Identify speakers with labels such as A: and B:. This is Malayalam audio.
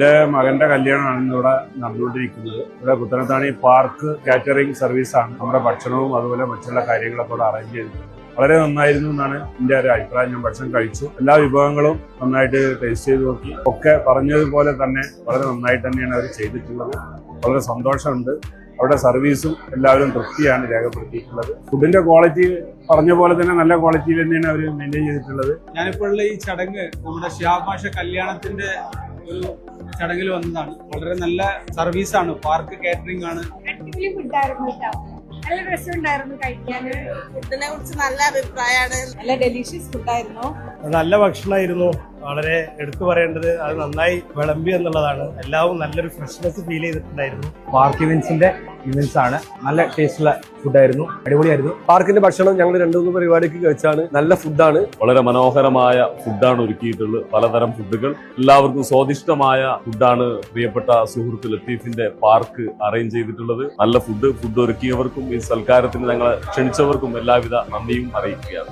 A: എന്റെ മകന്റെ കല്യാണമാണ് ഇവിടെ നടന്നുകൊണ്ടിരിക്കുന്നത്. ഇവിടെ പുത്തനത്താണി പാർക്ക് കാറ്ററിംഗ് സർവീസാണ് നമ്മുടെ ഭക്ഷണവും അതുപോലെ മറ്റുള്ള കാര്യങ്ങളൊക്കെ ഇവിടെ അറേഞ്ച് ചെയ്തിട്ടുണ്ട്. വളരെ നന്നായിരുന്നു എന്നാണ് എന്റെ ഒരു അഭിപ്രായം. ഞാൻ ഭക്ഷണം കഴിച്ചു, എല്ലാ വിഭവങ്ങളും നന്നായിട്ട് ടേസ്റ്റ് ചെയ്ത് നോക്കി. ഒക്കെ പറഞ്ഞതുപോലെ തന്നെ വളരെ നന്നായിട്ട് തന്നെയാണ് അവർ ചെയ്തിട്ടുള്ളത്. വളരെ സന്തോഷമുണ്ട്. അവിടെ സർവീസും എല്ലാവരും തൃപ്തിയാണ് രേഖപ്പെടുത്തിയിട്ടുള്ളത്. ഫുഡിന്റെ ക്വാളിറ്റി പറഞ്ഞ പോലെ തന്നെ നല്ല ക്വാളിറ്റിയിൽ തന്നെയാണ് അവർ മെയിൻറ്റെയിൻ ചെയ്തിട്ടുള്ളത്.
B: ഞാനിപ്പോൾ ഉള്ള ഈ ചടങ്ങ് നമ്മുടെ ഷിഹാബ് കല്യാണത്തിന്റെ ഒരു ചടങ്ങിൽ വന്നതാണ്. വളരെ നല്ല സർവീസാണ്, പാർക്ക് കാറ്ററിംഗ് ആണ്.
C: അടിപൊളി ഫുഡായിരുന്നു കേട്ടോ, നല്ല രസമുണ്ടായിരുന്നു കഴിക്കാൻ.
D: ഫുഡിനെ കുറിച്ച് നല്ല അഭിപ്രായമാണ്.
C: നല്ല ഡെലീഷ്യസ് ഫുഡായിരുന്നു,
E: നല്ല ഭക്ഷണമായിരുന്നു. വളരെ എടുത്തു പറയേണ്ടത് അത് നന്നായി വിളമ്പി എന്നുള്ളതാണ്. എല്ലാവരും നല്ലൊരു ഫ്രഷ്നെസ് ഫീൽ ചെയ്തിട്ടുണ്ടായിരുന്നു.
F: പാർക്ക് ഇവന്റ്സിന്റെ ഇവന്റ്സ് ആണ്. നല്ല ടേസ്റ്റുള്ള ഫുഡായിരുന്നു, അടിപൊളിയായിരുന്നു.
G: പാർക്കിന്റെ ഭക്ഷണം ഞങ്ങൾ 2-3 പരിപാടിക്ക് കഴിച്ചാണ്. നല്ല ഫുഡാണ്,
H: വളരെ മനോഹരമായ ഫുഡാണ് ഒരുക്കിയിട്ടുള്ളത്. പലതരം ഫുഡുകൾ, എല്ലാവർക്കും സ്വാദിഷ്ടമായ ഫുഡാണ് പ്രിയപ്പെട്ട സുഹൃത്ത് ലത്തീഫിന്റെ പാർക്ക് അറേഞ്ച് ചെയ്തിട്ടുള്ളത്. നല്ല ഫുഡ് ഒരുക്കിയവർക്കും ഈ സൽക്കാരത്തിന് ഞങ്ങളെ ക്ഷണിച്ചവർക്കും എല്ലാവിധ നന്ദിയും അറിയിക്കുകയാണ്.